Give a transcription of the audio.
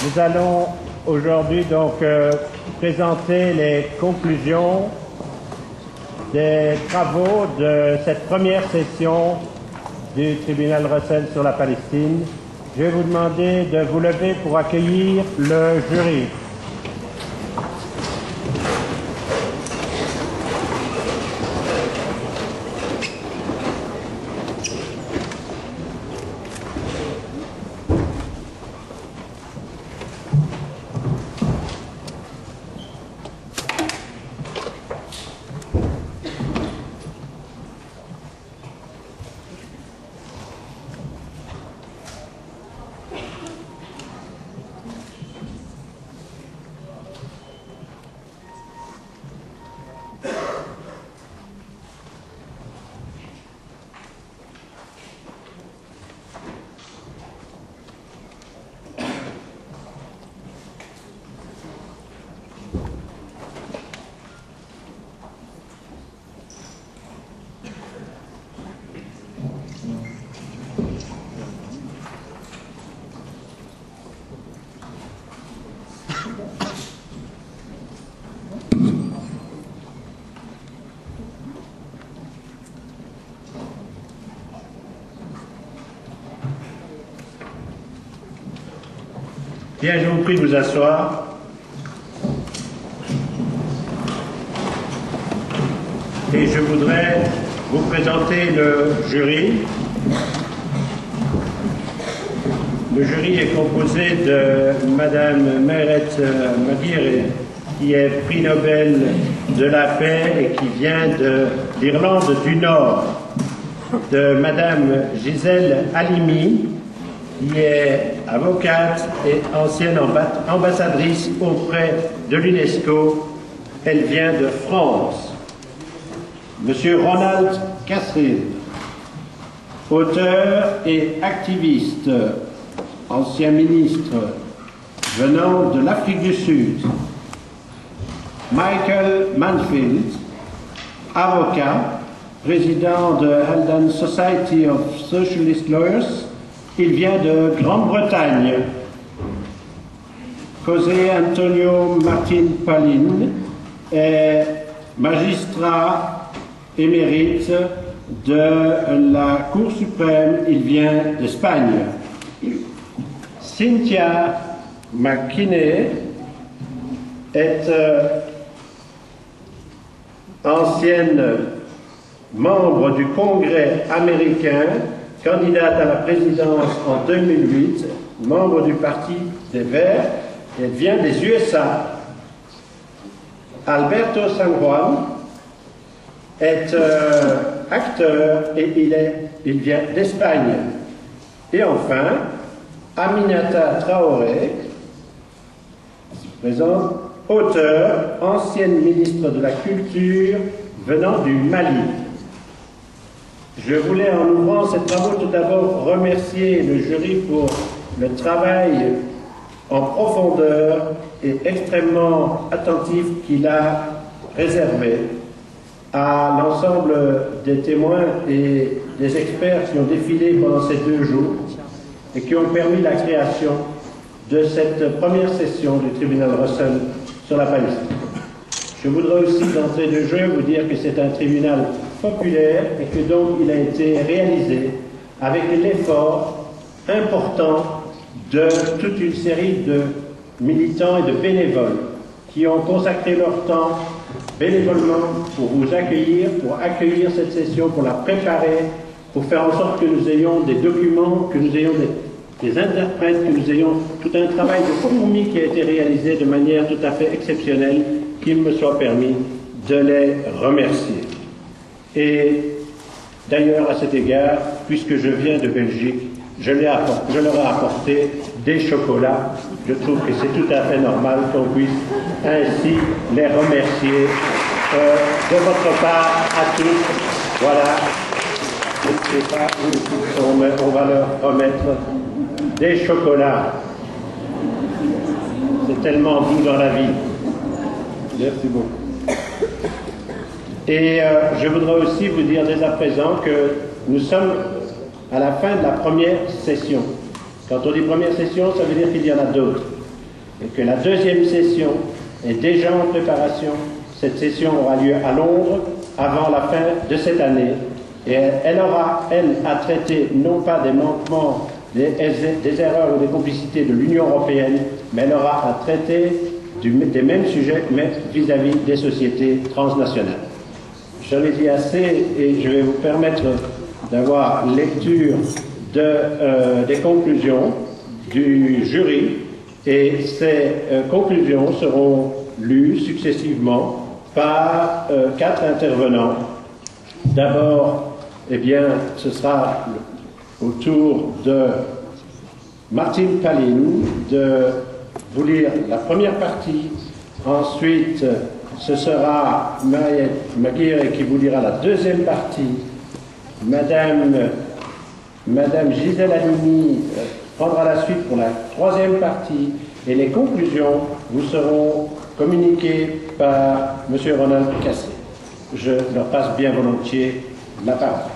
Nous allons aujourd'hui donc présenter les conclusions des travaux de cette première session du tribunal Russell sur la Palestine. Je vais vous demander de vous lever pour accueillir le jury. Bien, je vous prie de vous asseoir. Et je voudrais vous présenter le jury. Le jury est composé de Madame Meret Maguire, qui est prix Nobel de la paix et qui vient de l'Irlande du Nord, de Madame Gisèle Halimi, qui est avocate et ancienne ambassadrice auprès de l'UNESCO. Elle vient de France. Monsieur Ronald Kasril, auteur et activiste, ancien ministre venant de l'Afrique du Sud. Michael Manfield, avocat, président de Haldane Society of Socialist Lawyers. Il vient de Grande-Bretagne. José Antonio Martín Palin est magistrat émérite de la Cour suprême. Il vient d'Espagne. Cynthia McKinney est ancienne membre du Congrès américain, candidate à la présidence en 2008, membre du Parti des Verts, elle vient des USA. Alberto San Juan est acteur et il vient d'Espagne. Et enfin, Aminata Traoré, présente, auteur, ancienne ministre de la Culture, venant du Mali. Je voulais, en ouvrant ces travaux, tout d'abord remercier le jury pour le travail en profondeur et extrêmement attentif qu'il a réservé à l'ensemble des témoins et des experts qui ont défilé pendant ces 2 jours et qui ont permis la création de cette première session du tribunal Russell sur la Palestine. Je voudrais aussi, d'entrée de jeu, vous dire que c'est un tribunal populaire et que donc il a été réalisé avec l'effort important de toute une série de militants et de bénévoles qui ont consacré leur temps bénévolement pour vous accueillir, pour accueillir cette session, pour la préparer, pour faire en sorte que nous ayons des documents, que nous ayons des interprètes, que nous ayons tout un travail de compromis qui a été réalisé de manière tout à fait exceptionnelle, qu'il me soit permis de les remercier. Et d'ailleurs, à cet égard, puisque je viens de Belgique, je leur ai apporté des chocolats. Je trouve que c'est tout à fait normal qu'on puisse ainsi les remercier de votre part à tous. Voilà. Je ne sais pas où on va leur remettre des chocolats. C'est tellement doux dans la vie. Merci beaucoup. Et je voudrais aussi vous dire dès à présent que nous sommes à la fin de la première session. Quand on dit première session, ça veut dire qu'il y en a d'autres. et que la deuxième session est déjà en préparation. Cette session aura lieu à Londres avant la fin de cette année et elle aura, elle, à traiter non pas des manquements, des erreurs ou des complicités de l'Union européenne, mais elle aura à traiter des mêmes sujets, mais vis-à-vis des sociétés transnationales. J'en ai dit assez et je vais vous permettre d'avoir lecture des conclusions du jury, et ces conclusions seront lues successivement par 4 intervenants. D'abord, eh bien, ce sera au tour de Martine Palin de vous lire la première partie. Ensuite, ce sera Mariette Maguire qui vous lira la deuxième partie. Madame Gisèle Halimi prendra la suite pour la troisième partie et les conclusions vous seront communiquées par M. Ronald Cassé. Je leur passe bien volontiers la parole.